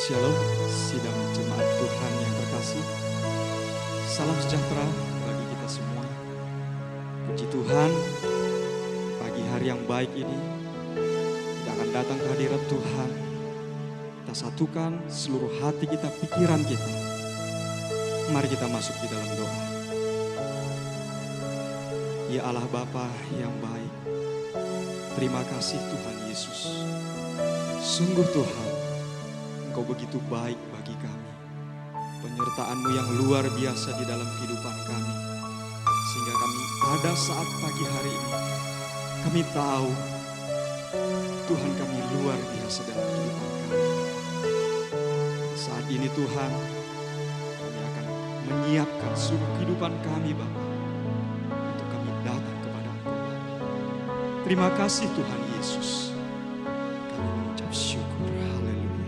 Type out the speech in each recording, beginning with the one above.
Shalom, sidang jemaat Tuhan yang terkasih. Salam sejahtera bagi kita semua. Puji Tuhan, pagi hari yang baik ini kita akan datang ke hadirat Tuhan. Kita satukan seluruh hati kita, pikiran kita. Mari kita masuk di dalam doa. Ya Allah Bapa yang baik, terima kasih Tuhan Yesus. Sungguh Tuhan, Engkau begitu baik bagi kami. Penyertaan-Mu yang luar biasa di dalam kehidupan kami. Sehingga kami pada saat pagi hari ini, kami tahu Tuhan kami luar biasa dalam kehidupan kami. Saat ini Tuhan, kami akan menyiapkan seluruh kehidupan kami Bapa, untuk kami datang kepada Engkau. Terima kasih Tuhan Yesus. Kami mengucap syukur. Haleluya.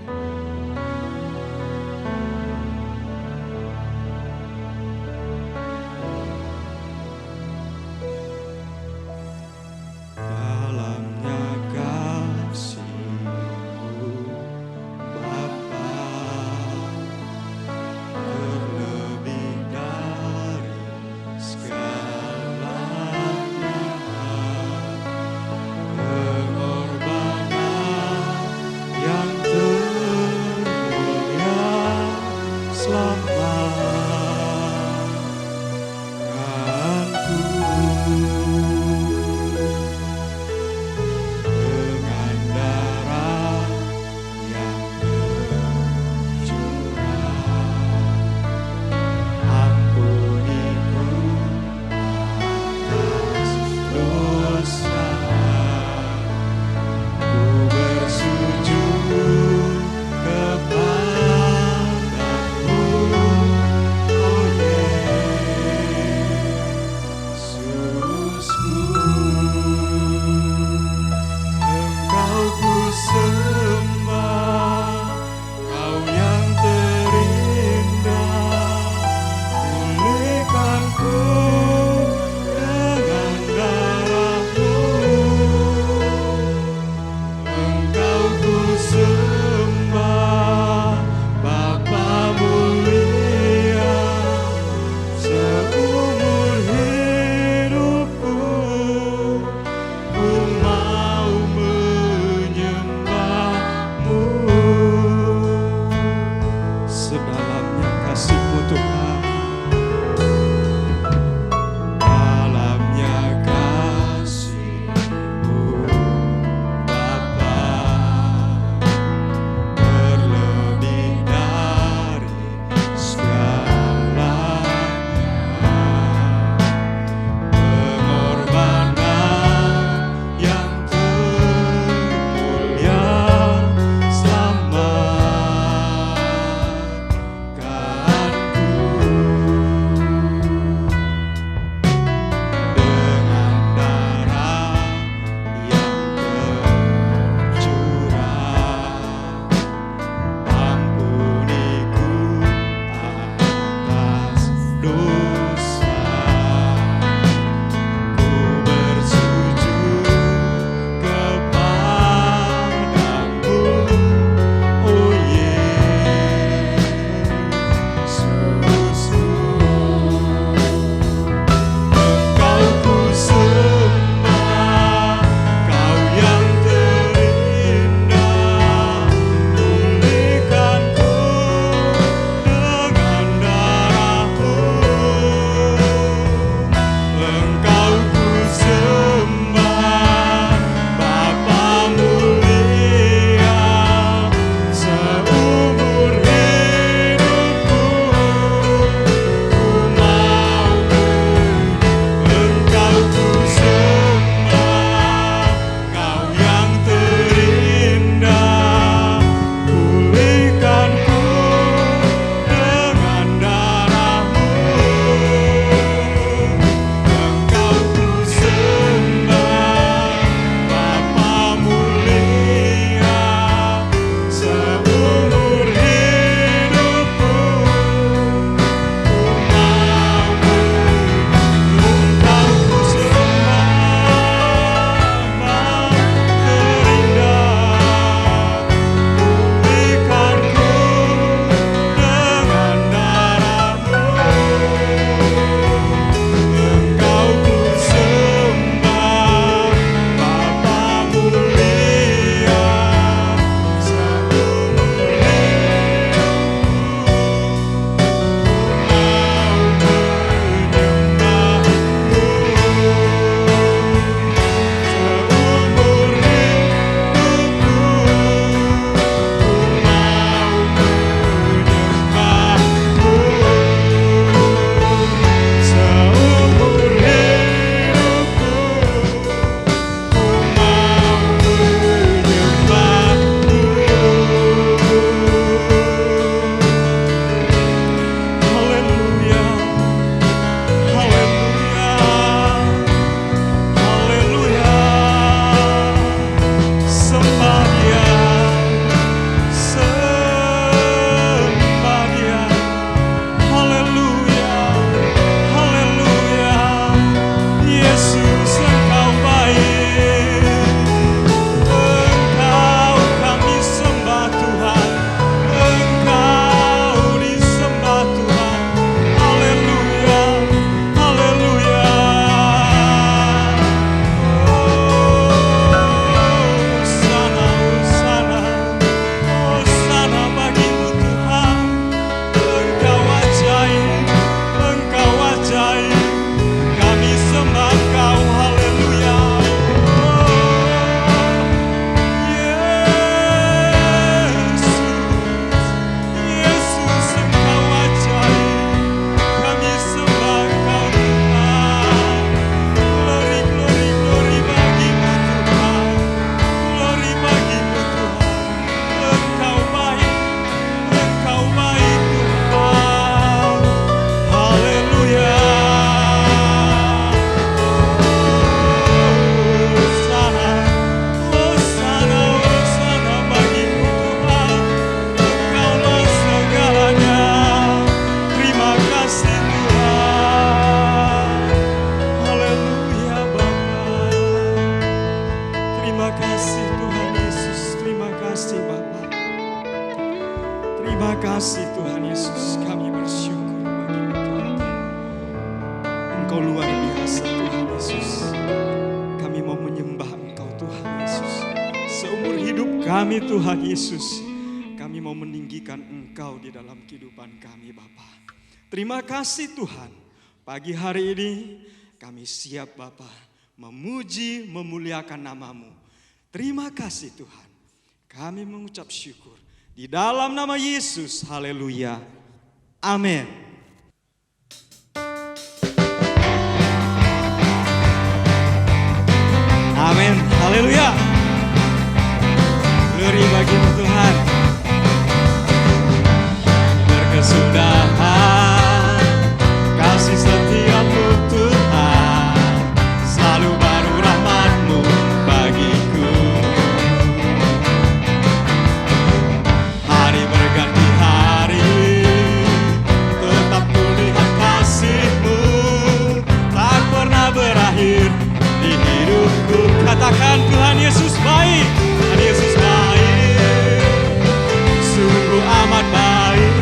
Dalamnya kasih-Mu Bapa, terlebih dari segalanya, pengorbanan Terima kasih Tuhan Yesus, terima kasih Bapa. Terima kasih Tuhan Yesus, kami bersyukur bagi Tuhan. Engkau luar biasa Tuhan Yesus. Kami mau menyembah Engkau Tuhan Yesus. Seumur hidup kami Tuhan Yesus, kami mau meninggikan Engkau di dalam kehidupan kami Bapa. Terima kasih Tuhan, pagi hari ini kami siap Bapa memuji, memuliakan nama-Mu. Terima kasih Tuhan, kami mengucap syukur di dalam nama Yesus, haleluya, amin. Amin, haleluya. Glory bagi Tuhan. Berkesudahan kasih setia-Mu Tuhan, selalu baru rahmat-Mu bagiku. Hari berganti hari, tetap kulihat kasih-Mu, tak pernah berakhir di hidupku. Katakan Tuhan Yesus baik, Tuhan Yesus baik, sungguh amat baik,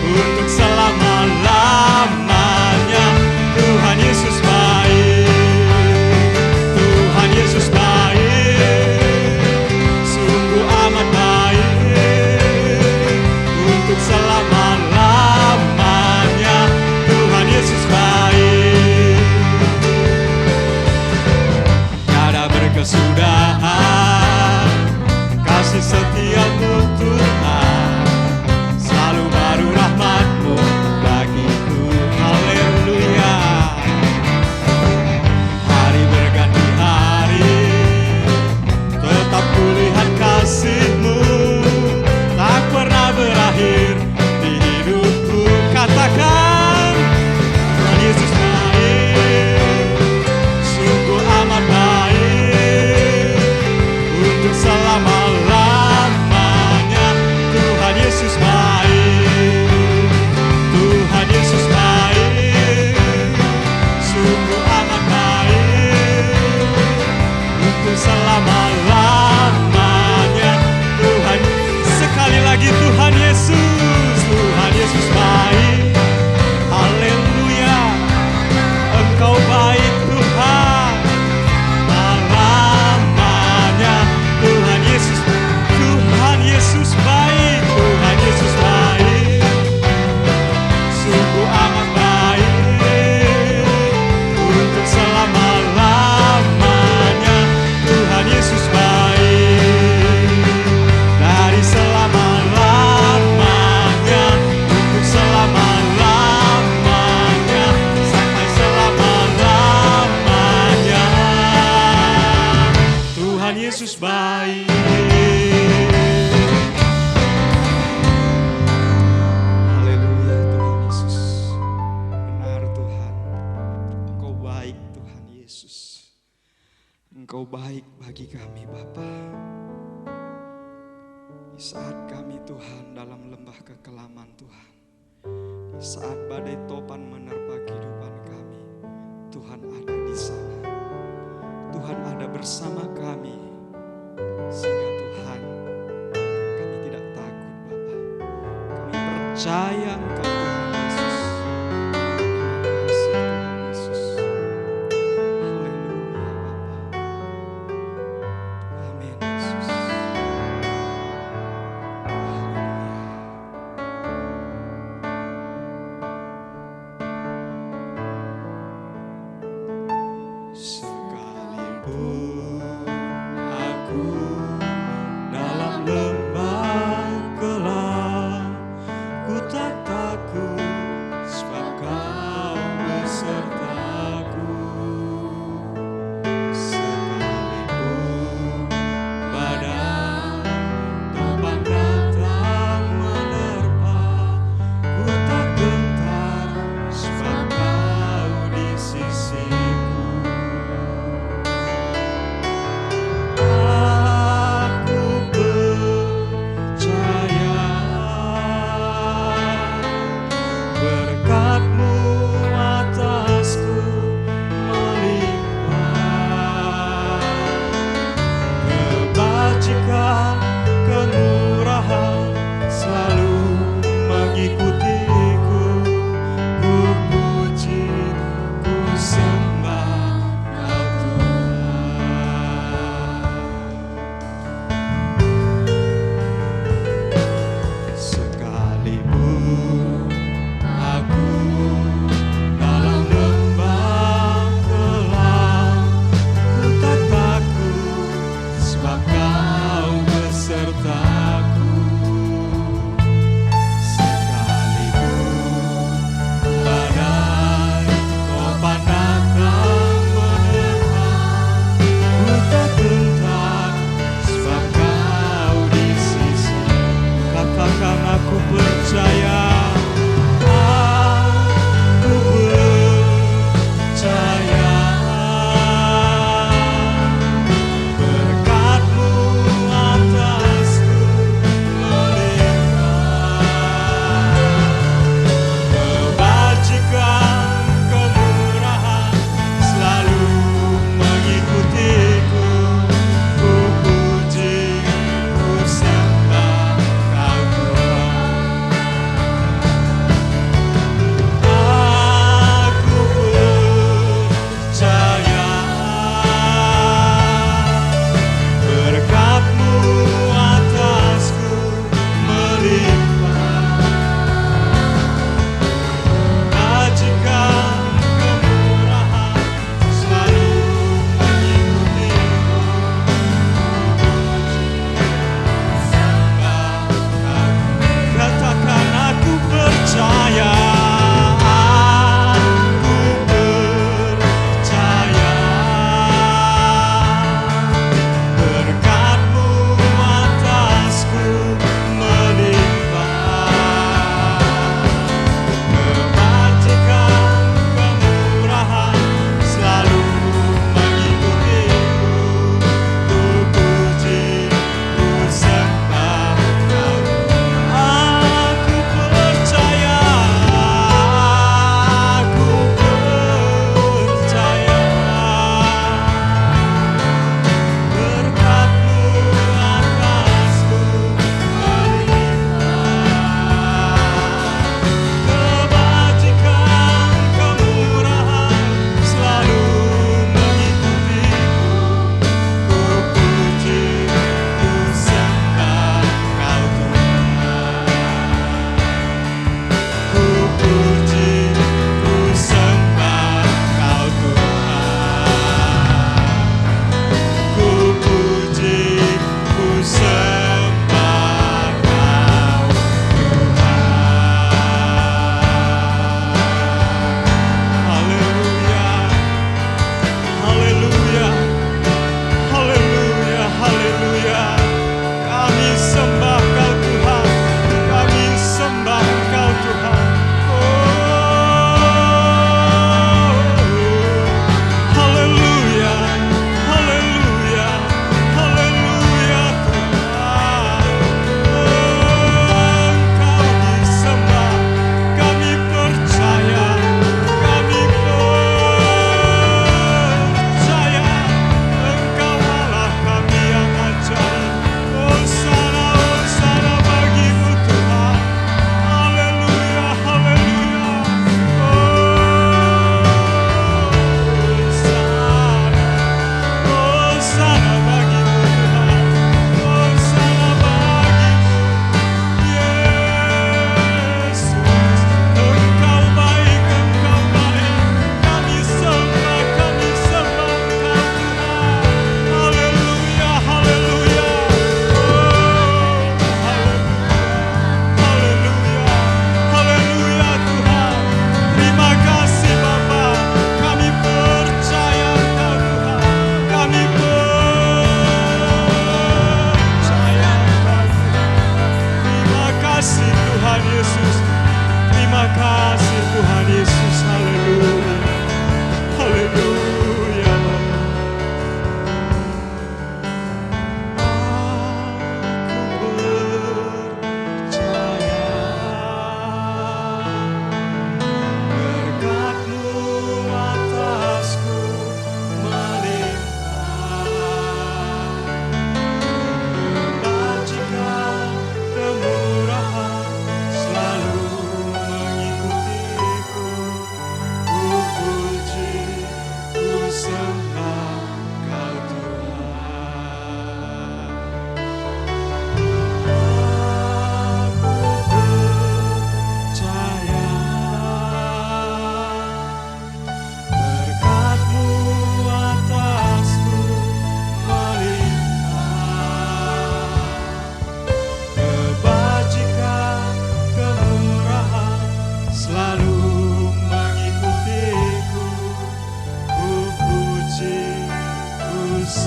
untuk selama-lamanya. Tuhan Yesus baik, Tuhan Yesus baik, sungguh amat baik, untuk selama-lamanya. Tuhan Yesus baik. Tiada berkesudahan kasih setia-Mu Tuhan, selalu baru rahmat-Mu bagiku. Haleluya. Hari berganti hari, tetap kulihat kasih-Mu, tak pernah berakhir di hidupku. Katakan Tuhan Yesus baik, sungguh amat baik, untuk selama-lamanya. Tuhan Yesus baik, Tuhan Yesus baik, sungguh amat baik, untuk selama-lamanya. Tuhan, sekali lagi Tuhan Yesus, Tuhan Yesus baik. Haleluya, Engkau baik Tuhan, selamanya. Tuhan Yesus, Tuhan Yesus baik, Tuhan Yesus baik, sungguh amat baik, untuk selama-lamanya. Tuhan Yesus baik, dari selama-lamanya, untuk selama-lamanya, sampai selama-lamanya. Tuhan Yesus baik. Haleluya Tuhan Yesus. Benar Tuhan, Engkau baik Tuhan Yesus. Engkau baik bagi kami Bapa. Di saat kami Tuhan dalam lembah kekelaman Tuhan, di saat badai topan menerpa kehidupan kami, Tuhan ada di sana. Tuhan ada bersama kami, sehingga Tuhan kami tidak takut Bapa. Kami percaya Engkau Tuhan Yesus. Terima kasih Tuhan Yesus. Haleluya Bapa. Amin Yesus. Sekalipun aku dalam lembah gelap, ku tak takut.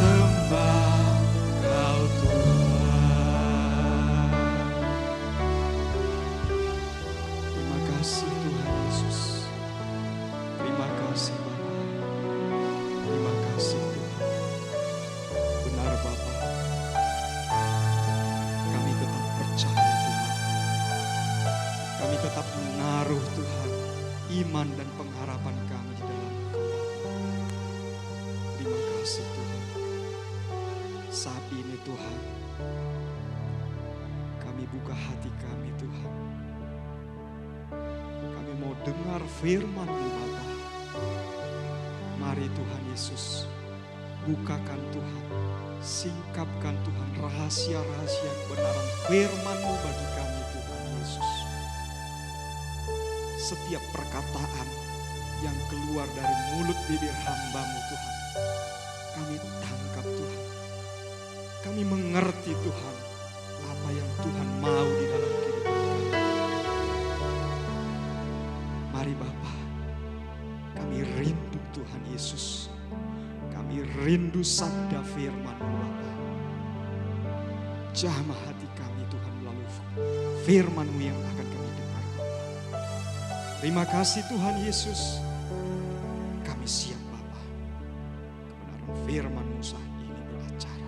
sembah Kau Tuhan. Terima kasih Tuhan Yesus. Terima kasih Bapa. Terima kasih Tuhan. Benar Bapa. Kami tetap percaya Tuhan. Kami tetap menaruh Tuhan iman dan pengharapan kami di dalam Engkau Bapa. Terima kasih Tuhan. Saat ini Tuhan, kami buka hati kami Tuhan. Kami mau dengar firman-Mu Bapa. Mari Tuhan Yesus, bukakan Tuhan, singkapkan Tuhan rahasia-rahasia kebenaran firman-Mu bagi kami Tuhan Yesus. Setiap perkataan yang keluar dari mulut bibir hamba-Mu Tuhan, kami tangkap Tuhan. Kami mengerti Tuhan apa yang Tuhan mau di dalam kehidupan kami. Mari Bapa, kami rindu Tuhan Yesus. Kami rindu sabda firman-Mu Bapa. Jamah hati kami Tuhan melalui firman-Mu yang akan kami dengar Bapa. Terima kasih Tuhan Yesus. Kami siap Bapa. Kebenaran firman-Mu saat ini beracara.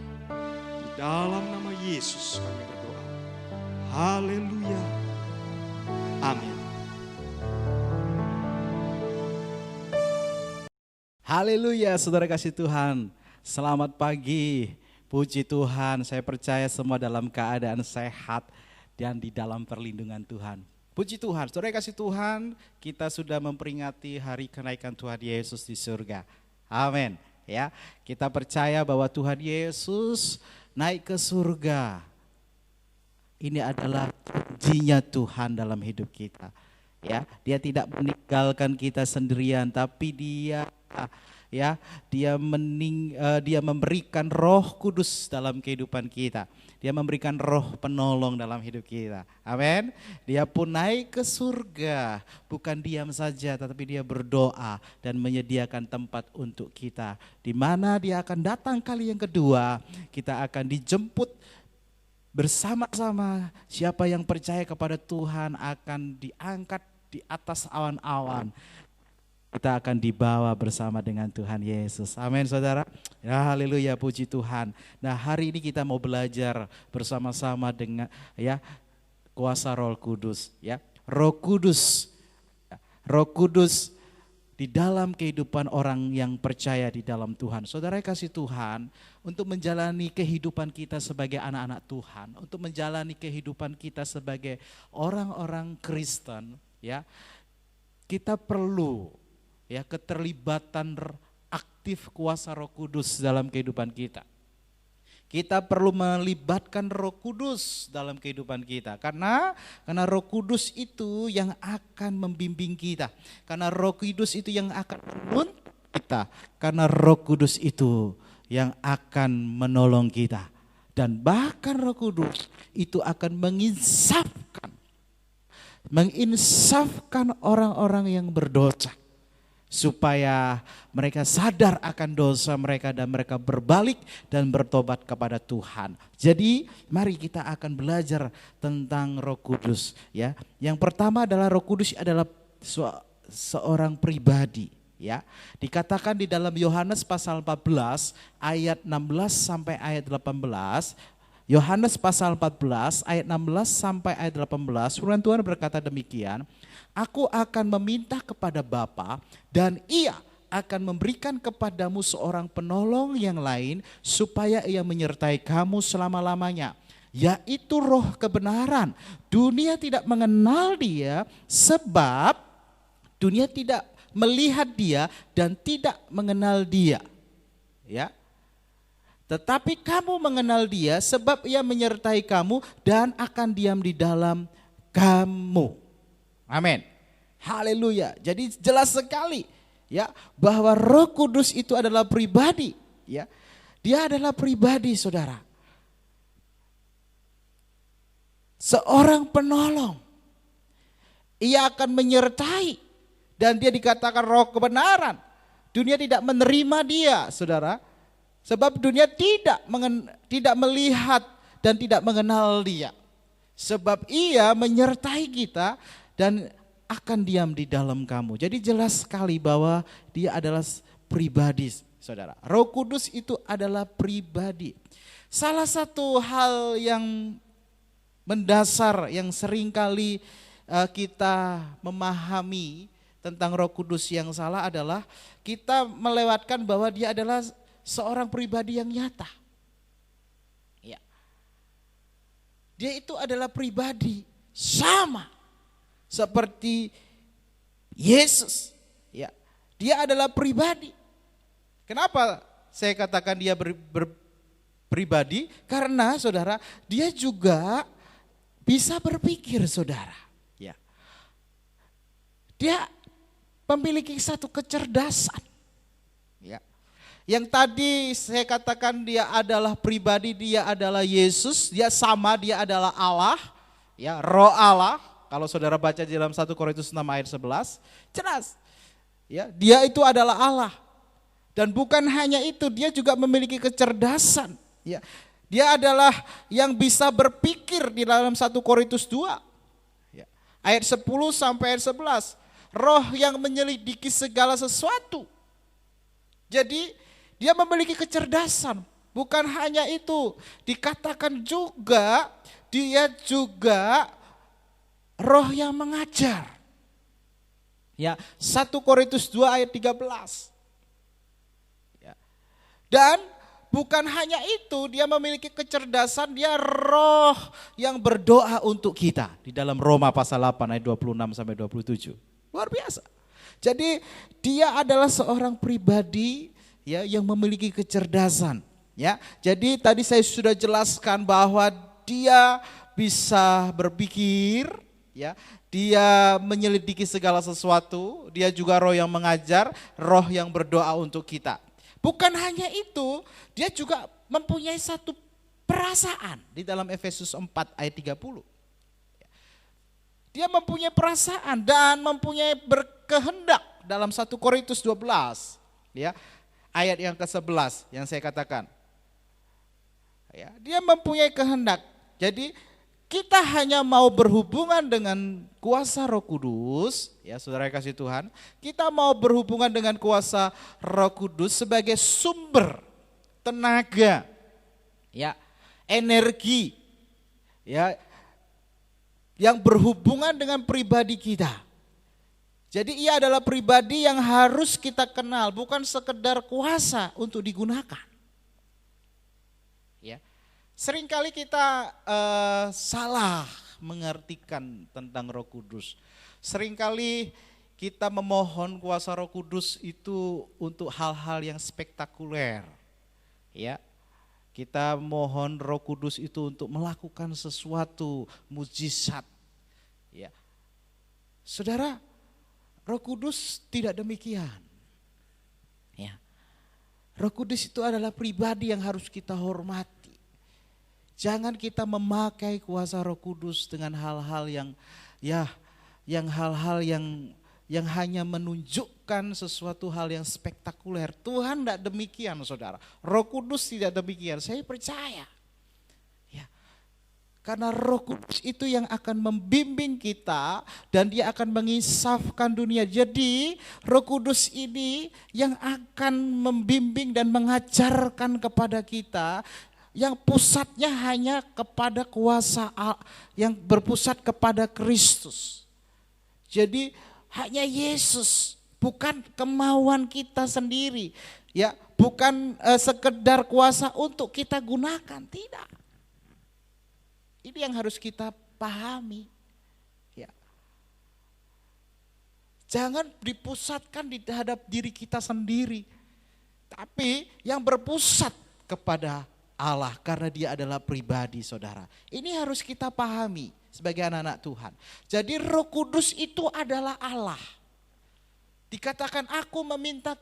Di dalam nama Yesus kami berdoa. Haleluya. Amin. Haleluya, saudara kasih Tuhan. Selamat pagi, puji Tuhan. Saya percaya semua dalam keadaan sehat dan di dalam perlindungan Tuhan. Puji Tuhan, saudara kasih Tuhan, kita sudah memperingati hari kenaikan Tuhan Yesus di surga. Amin. Ya, kita percaya bahwa Tuhan Yesus naik ke surga. Ini adalah janjinya Tuhan dalam hidup kita. Ya, Dia tidak meninggalkan kita sendirian, tapi Dia memberikan Roh Kudus dalam kehidupan kita. Dia memberikan roh penolong dalam hidup kita. Amin. Dia pun naik ke surga, bukan diam saja, tetapi Dia berdoa dan menyediakan tempat untuk kita. Di mana Dia akan datang kali yang kedua, kita akan dijemput bersama-sama. Siapa yang percaya kepada Tuhan akan diangkat di atas awan-awan. Kita akan dibawa bersama dengan Tuhan Yesus. Amin saudara. Ya haleluya, puji Tuhan. Nah hari ini kita mau belajar bersama-sama dengan kuasa Roh Kudus. Ya, Roh Kudus di dalam kehidupan orang yang percaya di dalam Tuhan. Saudara kasih Tuhan, untuk menjalani kehidupan kita sebagai anak-anak Tuhan, untuk menjalani kehidupan kita sebagai orang-orang Kristen, ya, kita perlu keterlibatan aktif kuasa Roh Kudus dalam kehidupan kita. Kita perlu melibatkan Roh Kudus dalam kehidupan kita. Karena Roh Kudus itu yang akan membimbing kita. Karena Roh Kudus itu yang akan menuntun kita. Karena Roh Kudus itu yang akan menolong kita. Dan bahkan Roh Kudus itu akan menginsafkan orang-orang yang berdosa. Supaya mereka sadar akan dosa mereka dan mereka berbalik dan bertobat kepada Tuhan. Jadi mari kita akan belajar tentang Roh Kudus. Ya, yang pertama adalah Roh Kudus adalah seorang pribadi. Ya, dikatakan di dalam Yohanes pasal 14 ayat 16 sampai ayat 18. Yohanes pasal 14 ayat 16 sampai ayat 18. Firman Tuhan berkata demikian. Aku akan meminta kepada Bapa dan Ia akan memberikan kepadamu seorang penolong yang lain supaya Ia menyertai kamu selama-lamanya, yaitu Roh kebenaran. Dunia tidak mengenal Dia sebab dunia tidak melihat Dia dan tidak mengenal Dia. Ya. Tetapi kamu mengenal Dia sebab Ia menyertai kamu dan akan diam di dalam kamu. Amin. Haleluya. Jadi jelas sekali ya bahwa Roh Kudus itu adalah pribadi, ya. Dia adalah pribadi, Saudara. Seorang penolong. Ia akan menyertai dan dia dikatakan Roh kebenaran. Dunia tidak menerima dia, Saudara. Sebab dunia tidak melihat dan tidak mengenal Dia. Sebab Ia menyertai kita dan akan diam di dalam kamu. Jadi jelas sekali bahwa Dia adalah pribadi, saudara. Roh Kudus itu adalah pribadi. Salah satu hal yang mendasar yang seringkali kita memahami tentang Roh Kudus yang salah adalah kita melewatkan bahwa Dia adalah seorang pribadi yang nyata. Ya. Dia itu adalah pribadi sama seperti Yesus. Ya. Dia adalah pribadi. Kenapa saya katakan dia pribadi? Karena saudara, dia juga bisa berpikir, saudara. Ya. Dia memiliki satu kecerdasan. Ya. Yang tadi saya katakan dia adalah pribadi, dia adalah Yesus, dia sama, dia adalah Allah, ya, Roh Allah. Kalau saudara baca di dalam 1 Korintus 6 ayat 11, jelas. Ya, dia itu adalah Allah. Dan bukan hanya itu, dia juga memiliki kecerdasan. Ya, dia adalah yang bisa berpikir di dalam 1 Korintus 2. Ya, ayat 10 sampai ayat 11. Roh yang menyelidiki segala sesuatu. Jadi dia memiliki kecerdasan. Bukan hanya itu, dikatakan juga dia juga roh yang mengajar. Ya, 1 Korintus 2 ayat 13. Ya. Dan bukan hanya itu, dia memiliki kecerdasan, dia roh yang berdoa untuk kita. Di dalam Roma pasal 8 ayat 26 sampai 27. Luar biasa. Jadi dia adalah seorang pribadi ya yang memiliki kecerdasan. Ya, jadi tadi saya sudah jelaskan bahwa dia bisa berpikir, ya, dia menyelidiki segala sesuatu, dia juga roh yang mengajar, roh yang berdoa untuk kita. Bukan hanya itu, dia juga mempunyai satu perasaan di dalam Efesus 4 ayat 30. Dia mempunyai perasaan dan mempunyai berkehendak dalam 1 Korintus 12. Ya, ayat yang ke-11 yang saya katakan. Ya, dia mempunyai kehendak. Jadi kita hanya mau berhubungan dengan kuasa Roh Kudus, ya saudara kasih Tuhan, kita mau berhubungan dengan kuasa Roh Kudus sebagai sumber tenaga, ya, energi, ya, yang berhubungan dengan pribadi kita. Jadi ia adalah pribadi yang harus kita kenal, bukan sekedar kuasa untuk digunakan. Ya. Seringkali kita salah mengartikan tentang Roh Kudus. Seringkali kita memohon kuasa Roh Kudus itu untuk hal-hal yang spektakuler. Ya. Kita mohon Roh Kudus itu untuk melakukan sesuatu mujizat. Ya. Saudara, Roh Kudus tidak demikian. Ya. Roh Kudus itu adalah pribadi yang harus kita hormati. Jangan kita memakai kuasa Roh Kudus dengan hal-hal yang hanya menunjukkan sesuatu hal yang spektakuler. Tuhan tidak demikian, saudara. Roh Kudus tidak demikian. Saya percaya. Ya. Karena Roh Kudus itu yang akan membimbing kita dan dia akan mengisafkan dunia. Jadi Roh Kudus ini yang akan membimbing dan mengajarkan kepada kita, yang pusatnya hanya kepada kuasa, yang berpusat kepada Kristus. Jadi hanya Yesus, bukan kemauan kita sendiri, ya, bukan sekedar kuasa untuk kita gunakan, tidak. Ini yang harus kita pahami. Ya. Jangan dipusatkan di hadap diri kita sendiri, tapi yang berpusat kepada Allah karena dia adalah pribadi, saudara. Ini harus kita pahami sebagai anak-anak Tuhan. Jadi Roh Kudus itu adalah Allah. Dikatakan aku meminta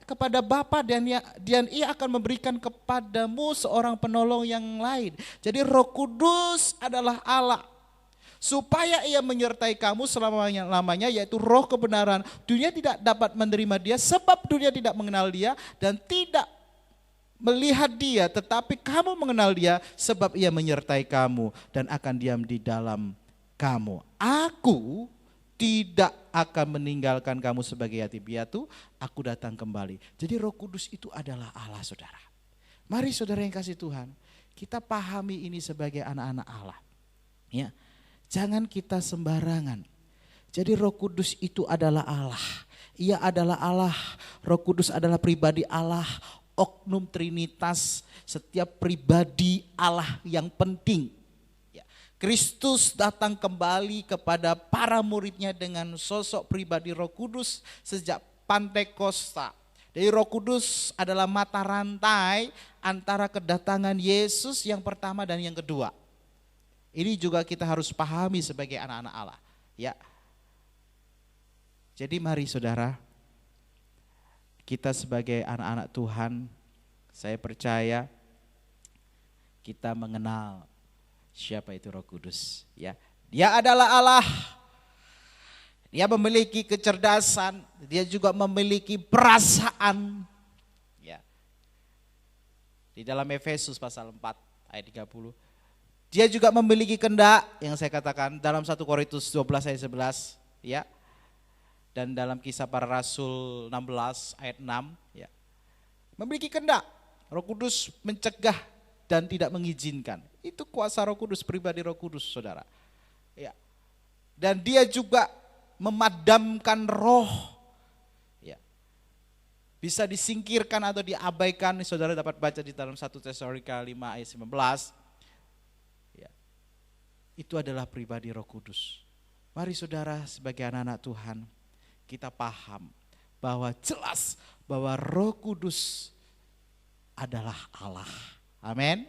kepada Bapa dan ia akan memberikan kepadamu seorang penolong yang lain. Jadi Roh Kudus adalah Allah. Supaya ia menyertai kamu selama-lamanya, yaitu roh kebenaran. Dunia tidak dapat menerima dia sebab dunia tidak mengenal dia dan tidak melihat dia, tetapi kamu mengenal dia sebab ia menyertai kamu dan akan diam di dalam kamu. Aku tidak akan meninggalkan kamu sebagai yatim piatu, aku datang kembali. Jadi Roh Kudus itu adalah Allah, saudara. Mari saudara yang kasih Tuhan, kita pahami ini sebagai anak-anak Allah. Ya, jangan kita sembarangan. Jadi Roh Kudus itu adalah Allah. Ia adalah Allah. Roh Kudus adalah pribadi Allah, oknum Trinitas, setiap pribadi Allah yang penting. Kristus datang kembali kepada para muridnya dengan sosok pribadi Roh Kudus sejak Pantekosta. Jadi Roh Kudus adalah mata rantai antara kedatangan Yesus yang pertama dan yang kedua. Ini juga kita harus pahami sebagai anak-anak Allah. Ya. Jadi mari saudara, kita sebagai anak-anak Tuhan, saya percaya kita mengenal siapa itu Roh Kudus, ya. Dia adalah Allah. Dia memiliki kecerdasan, dia juga memiliki perasaan. Ya. Di dalam Efesus pasal 4 ayat 30. Dia juga memiliki kehendak yang saya katakan dalam 1 Korintus 12 ayat 11, ya. Dan dalam Kisah Para Rasul 16 ayat 6, ya. Memiliki kehendak. Roh Kudus mencegah dan tidak mengizinkan. Itu kuasa Roh Kudus, pribadi Roh Kudus, saudara. Ya. Dan dia juga memadamkan roh. Ya. Bisa disingkirkan atau diabaikan. Saudara dapat baca di dalam 1 Tesalonika 5 ayat 19. Ya. Itu adalah pribadi Roh Kudus. Mari saudara sebagai anak-anak Tuhan, kita paham bahwa jelas bahwa Roh Kudus adalah Allah. Amin.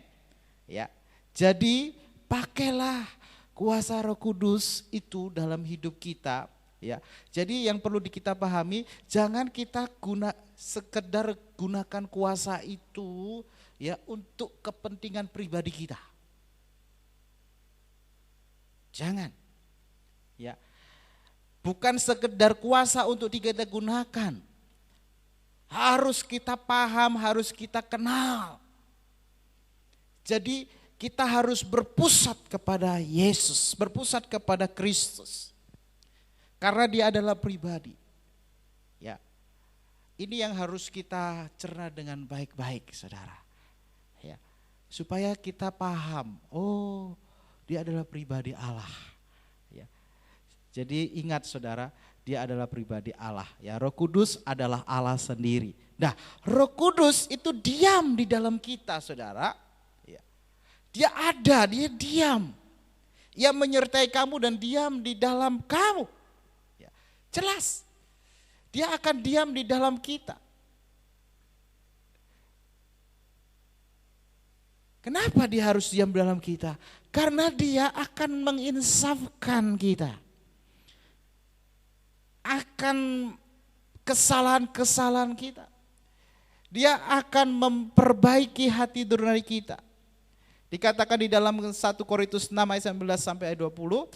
Ya. Jadi pakailah kuasa Roh Kudus itu dalam hidup kita, ya. Jadi yang perlu kita pahami, jangan kita sekedar gunakan kuasa itu ya untuk kepentingan pribadi kita. Jangan. Ya. Bukan sekedar kuasa untuk kita gunakan. Harus kita paham, harus kita kenal. Jadi kita harus berpusat kepada Yesus, berpusat kepada Kristus. Karena dia adalah pribadi. Ya. Ini yang harus kita cerna dengan baik-baik, saudara. Ya. Supaya kita paham, oh, dia adalah pribadi Allah. Ya. Jadi ingat saudara, dia adalah pribadi Allah. Ya, Roh Kudus adalah Allah sendiri. Nah, Roh Kudus itu diam di dalam kita, saudara. Dia ada, dia diam. Ia menyertai kamu dan diam di dalam kamu. Ya, jelas. Dia akan diam di dalam kita. Kenapa dia harus diam di dalam kita? Karena dia akan menginsafkan kita. Akan kesalahan-kesalahan kita. Dia akan memperbaiki hati nurani kita. Dikatakan di dalam 1 Korintus 6 ayat 19 sampai ayat 20,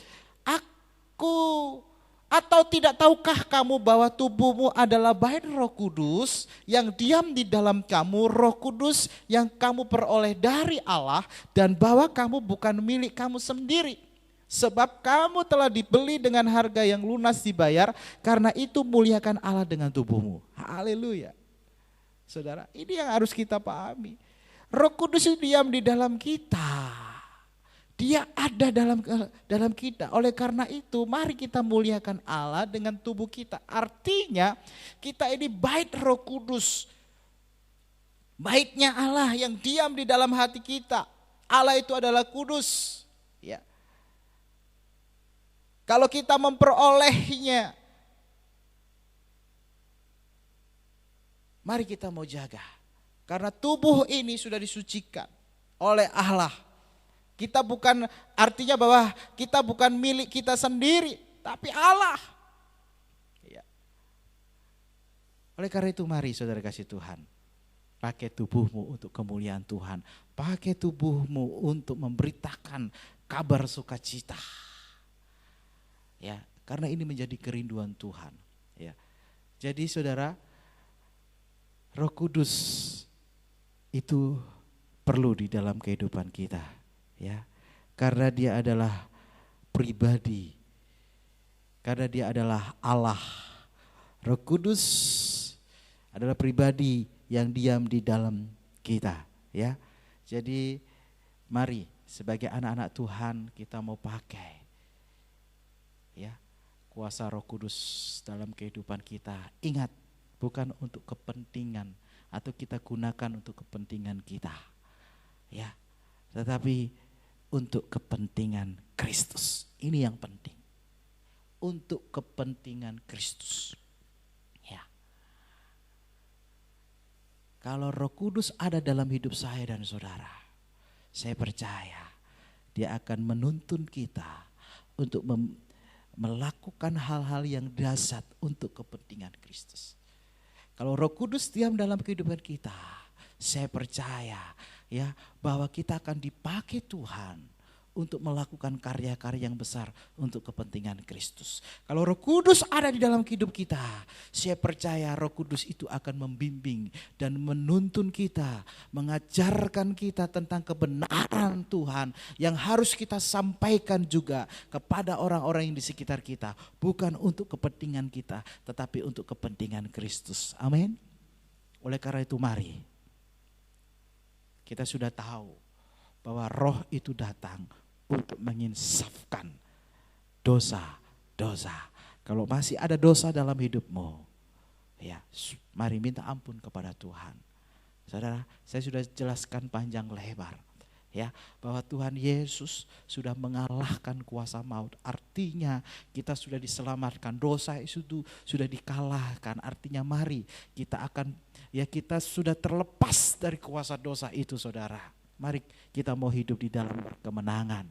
atau tidak tahukah kamu bahwa tubuhmu adalah bait Roh Kudus yang diam di dalam kamu, Roh Kudus yang kamu peroleh dari Allah, dan bahwa kamu bukan milik kamu sendiri. Sebab kamu telah dibeli dengan harga yang lunas dibayar, karena itu muliakan Allah dengan tubuhmu. Haleluya. Saudara, ini yang harus kita pahami. Roh Kudus itu diam di dalam kita. Dia ada dalam kita. Oleh karena itu mari kita muliakan Allah dengan tubuh kita. Artinya kita ini bait Roh Kudus. Baitnya Allah yang diam di dalam hati kita. Allah itu adalah kudus. Ya. Kalau kita memperolehnya, mari kita mau jaga. Karena tubuh ini sudah disucikan oleh Allah. Kita bukan, artinya bahwa kita bukan milik kita sendiri, tapi Allah. Ya. Oleh karena itu mari saudara kasih Tuhan, pakai tubuhmu untuk kemuliaan Tuhan. Pakai tubuhmu untuk memberitakan kabar sukacita. Ya, karena ini menjadi kerinduan Tuhan. Ya. Jadi saudara, Roh Kudus itu perlu di dalam kehidupan kita, ya. Karena dia adalah pribadi. Karena dia adalah Allah. Roh Kudus adalah pribadi yang diam di dalam kita, ya. Jadi mari sebagai anak-anak Tuhan kita mau pakai, ya, kuasa Roh Kudus dalam kehidupan kita. Ingat, bukan untuk kepentingan atau kita gunakan untuk kepentingan kita, ya, tetapi untuk kepentingan Kristus. Ini yang penting. Untuk kepentingan Kristus. Ya. Kalau Roh Kudus ada dalam hidup saya dan saudara, saya percaya dia akan menuntun kita untuk melakukan hal-hal yang dahsyat untuk kepentingan Kristus. Kalau Roh Kudus diam dalam kehidupan kita, saya percaya, ya, bahwa kita akan dipakai Tuhan untuk melakukan karya-karya yang besar untuk kepentingan Kristus. Kalau Roh Kudus ada di dalam hidup kita, saya percaya Roh Kudus itu akan membimbing dan menuntun kita, mengajarkan kita tentang kebenaran Tuhan yang harus kita sampaikan juga kepada orang-orang yang di sekitar kita, bukan untuk kepentingan kita, tetapi untuk kepentingan Kristus. Amin. Oleh karena itu mari, kita sudah tahu bahwa Roh itu datang untuk menginsafkan dosa-dosa. Kalau masih ada dosa dalam hidupmu, ya, mari minta ampun kepada Tuhan. Saudara, saya sudah jelaskan panjang lebar, ya, bahwa Tuhan Yesus sudah mengalahkan kuasa maut. Artinya kita sudah diselamatkan, dosa itu sudah dikalahkan. Artinya mari kita akan, ya, kita sudah terlepas dari kuasa dosa itu, saudara. Mari kita mau hidup di dalam kemenangan.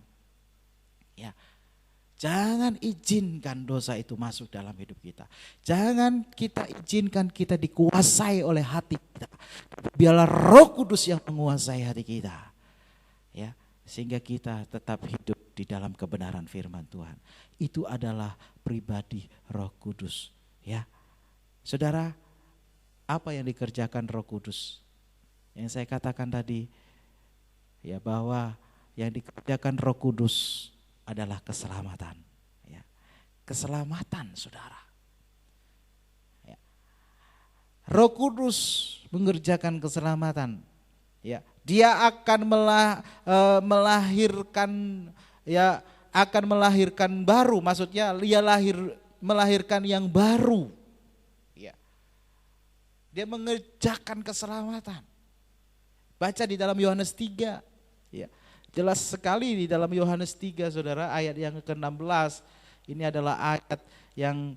Ya. Jangan izinkan dosa itu masuk dalam hidup kita. Jangan kita izinkan kita dikuasai oleh hati kita. Biarlah Roh Kudus yang menguasai hati kita. Ya, sehingga kita tetap hidup di dalam kebenaran firman Tuhan. Itu adalah pribadi Roh Kudus, ya. Saudara, apa yang dikerjakan Roh Kudus? Yang saya katakan tadi, ya, bahwa yang dikerjakan Roh Kudus adalah keselamatan, ya. Keselamatan, saudara. Ya. Roh Kudus mengerjakan keselamatan, ya. Dia akan melahirkan, ya, akan melahirkan baru, maksudnya dia melahirkan yang baru, ya. Dia mengerjakan keselamatan. Baca di dalam Yohanes 3, ya. Jelas sekali di dalam Yohanes 3, saudara, ayat yang ke-16. Ini adalah ayat yang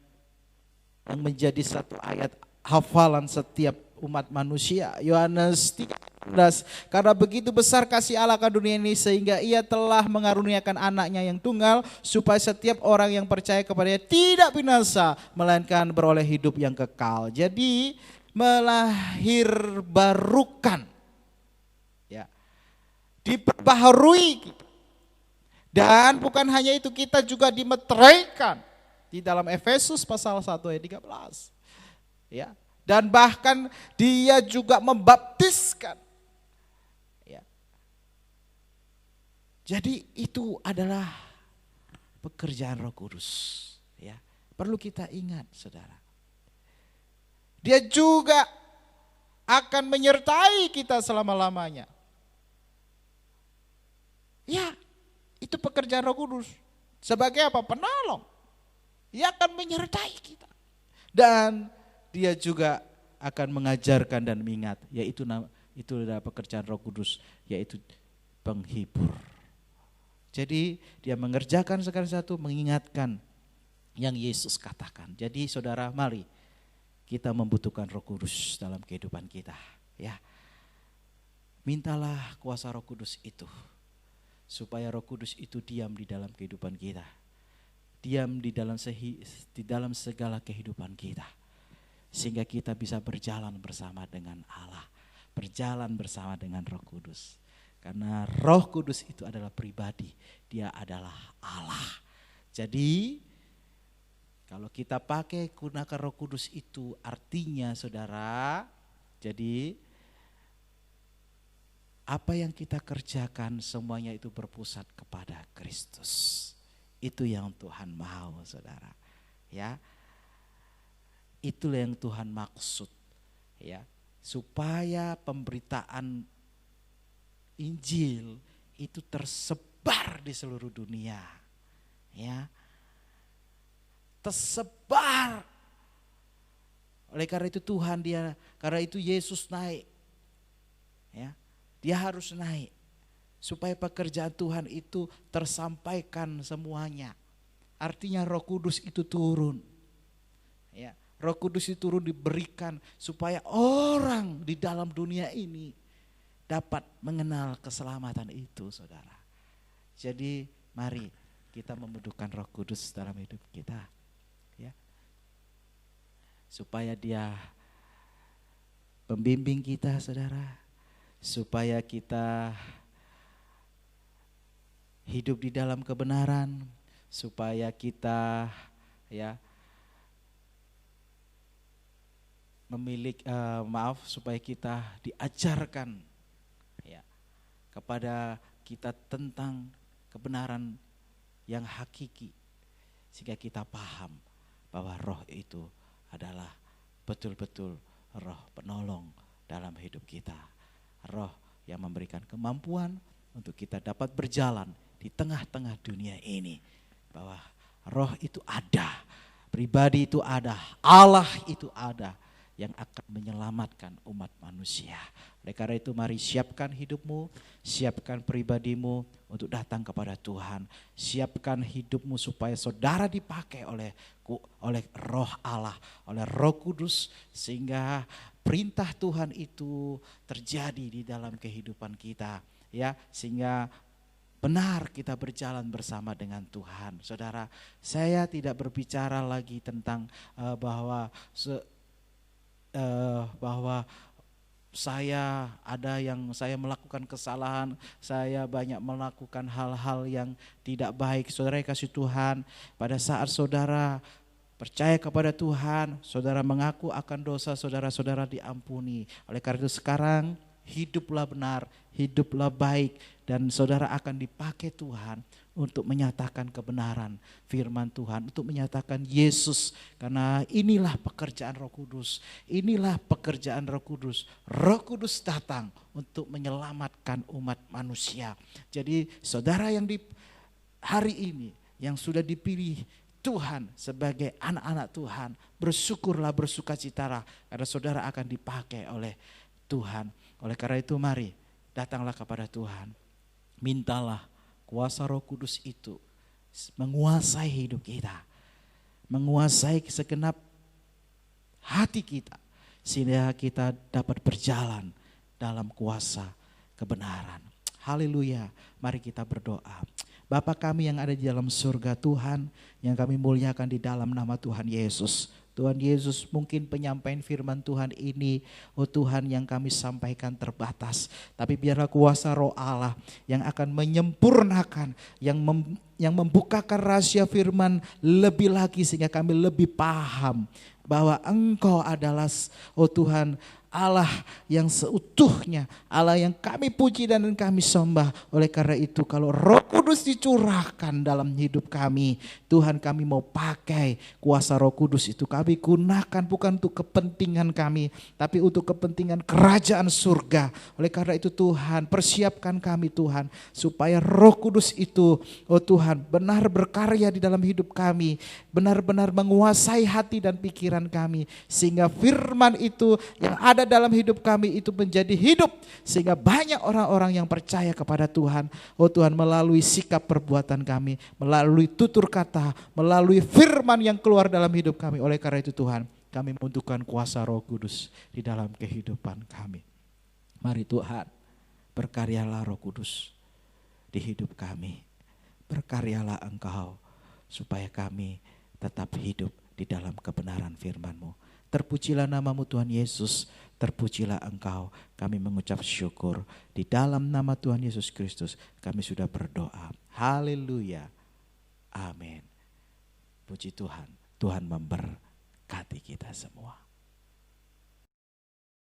menjadi satu ayat hafalan setiap umat manusia. Yohanes 3:16, karena begitu besar kasih Allah ke dunia ini sehingga ia telah mengaruniakan anaknya yang tunggal, supaya setiap orang yang percaya kepadanya tidak binasa, melainkan beroleh hidup yang kekal. Jadi melahirbarukan, ya, diperbaharui kita. Dan bukan hanya itu, kita juga dimeteraikan di dalam Efesus pasal 1 ayat 13. Ya, dan bahkan dia juga membaptiskan. Ya. Jadi itu adalah pekerjaan Roh Kudus, ya. Perlu kita ingat, saudara. Dia juga akan menyertai kita selama-lamanya. Ya, itu pekerjaan Roh Kudus. Sebagai apa? Penolong. Dia akan menyertai kita. Dan dia juga akan mengajarkan dan mengingat, yaitu itu adalah pekerjaan Roh Kudus, yaitu penghibur. Jadi dia mengerjakan segala sesuatu, mengingatkan yang Yesus katakan. Jadi saudara, mari kita membutuhkan Roh Kudus dalam kehidupan kita, ya. Mintalah kuasa Roh Kudus itu, supaya Roh Kudus itu diam di dalam kehidupan kita. Diam di dalam segala kehidupan kita. Sehingga kita bisa berjalan bersama dengan Allah. Berjalan bersama dengan Roh Kudus. Karena Roh Kudus itu adalah pribadi. Dia adalah Allah. Jadi kalau kita pakai gunakan Roh Kudus itu, artinya, saudara, jadi apa yang kita kerjakan semuanya itu berpusat kepada Kristus. Itu yang Tuhan mau, saudara. Ya, itulah yang Tuhan maksud. Ya, supaya pemberitaan Injil itu tersebar di seluruh dunia. Ya, tersebar. Oleh karena itu karena itu Yesus naik. Ya, dia harus naik supaya pekerjaan Tuhan itu tersampaikan semuanya. Artinya Roh Kudus itu turun. Ya, Roh Kudus itu turun diberikan supaya orang di dalam dunia ini dapat mengenal keselamatan itu, saudara. Jadi mari kita membutuhkan Roh Kudus dalam hidup kita, ya, supaya dia pembimbing kita, saudara, supaya kita hidup di dalam kebenaran, supaya kita supaya kita diajarkan kepada kita tentang kebenaran yang hakiki, sehingga kita paham bahwa Roh itu adalah betul-betul Roh penolong dalam hidup kita, Roh yang memberikan kemampuan untuk kita dapat berjalan di tengah-tengah dunia ini, bahwa Roh itu ada, pribadi itu ada, Allah itu ada yang akan menyelamatkan umat manusia. Oleh karena itu mari siapkan hidupmu, siapkan pribadimu untuk datang kepada Tuhan. Siapkan hidupmu supaya saudara dipakai oleh Roh Allah, oleh Roh Kudus, sehingga perintah Tuhan itu terjadi di dalam kehidupan kita, ya, sehingga benar kita berjalan bersama dengan Tuhan. Saudara, saya tidak berbicara lagi tentang bahwa saya melakukan kesalahan, saya banyak melakukan hal-hal yang tidak baik. Saudara kasih Tuhan, pada saat saudara percaya kepada Tuhan, saudara mengaku akan dosa saudara-saudara diampuni. Oleh karena itu sekarang hiduplah benar, hiduplah baik, dan saudara akan dipakai Tuhan untuk menyatakan kebenaran firman Tuhan, untuk menyatakan Yesus. Karena inilah pekerjaan Roh Kudus, inilah pekerjaan Roh Kudus. Roh Kudus datang untuk menyelamatkan umat manusia. Jadi saudara yang di hari ini yang sudah dipilih Tuhan sebagai anak-anak Tuhan, bersyukurlah, bersukacitalah, karena saudara akan dipakai oleh Tuhan. Oleh karena itu mari datanglah kepada Tuhan, mintalah kuasa Roh Kudus itu menguasai hidup kita, menguasai segenap hati kita, sehingga kita dapat berjalan dalam kuasa kebenaran. Haleluya, mari kita berdoa. Bapa kami yang ada di dalam surga, Tuhan, yang kami muliakan di dalam nama Tuhan Yesus. Tuhan Yesus, mungkin penyampaian firman Tuhan ini, oh Tuhan, yang kami sampaikan terbatas. Tapi biarlah kuasa Roh Allah yang akan menyempurnakan, yang membukakan rahasia firman lebih lagi, sehingga kami lebih paham bahwa Engkau adalah, oh Tuhan, Allah yang seutuhnya, Allah yang kami puji dan kami sembah. Oleh karena itu kalau Roh Kudus dicurahkan dalam hidup kami, Tuhan, kami mau pakai kuasa Roh Kudus itu. Kami gunakan bukan untuk kepentingan kami, tapi untuk kepentingan kerajaan surga. Oleh karena itu Tuhan, persiapkan kami Tuhan, supaya Roh Kudus itu, oh Tuhan, benar berkarya di dalam hidup kami, benar-benar menguasai hati dan pikiran kami, sehingga firman itu yang ada dalam hidup kami itu menjadi hidup, sehingga banyak orang-orang yang percaya kepada Tuhan. Oh Tuhan, melalui sikap perbuatan kami, melalui tutur kata, melalui firman yang keluar dalam hidup kami. Oleh karena itu Tuhan, kami membutuhkan kuasa Roh Kudus di dalam kehidupan kami. Mari Tuhan, berkaryalah Roh Kudus di hidup kami. Berkaryalah Engkau supaya kami tetap hidup di dalam kebenaran firman-Mu. Terpujilah namamu Tuhan Yesus, terpujilah Engkau. Kami mengucap syukur di dalam nama Tuhan Yesus Kristus. Kami sudah berdoa. Haleluya. Amin. Puji Tuhan. Tuhan memberkati kita semua.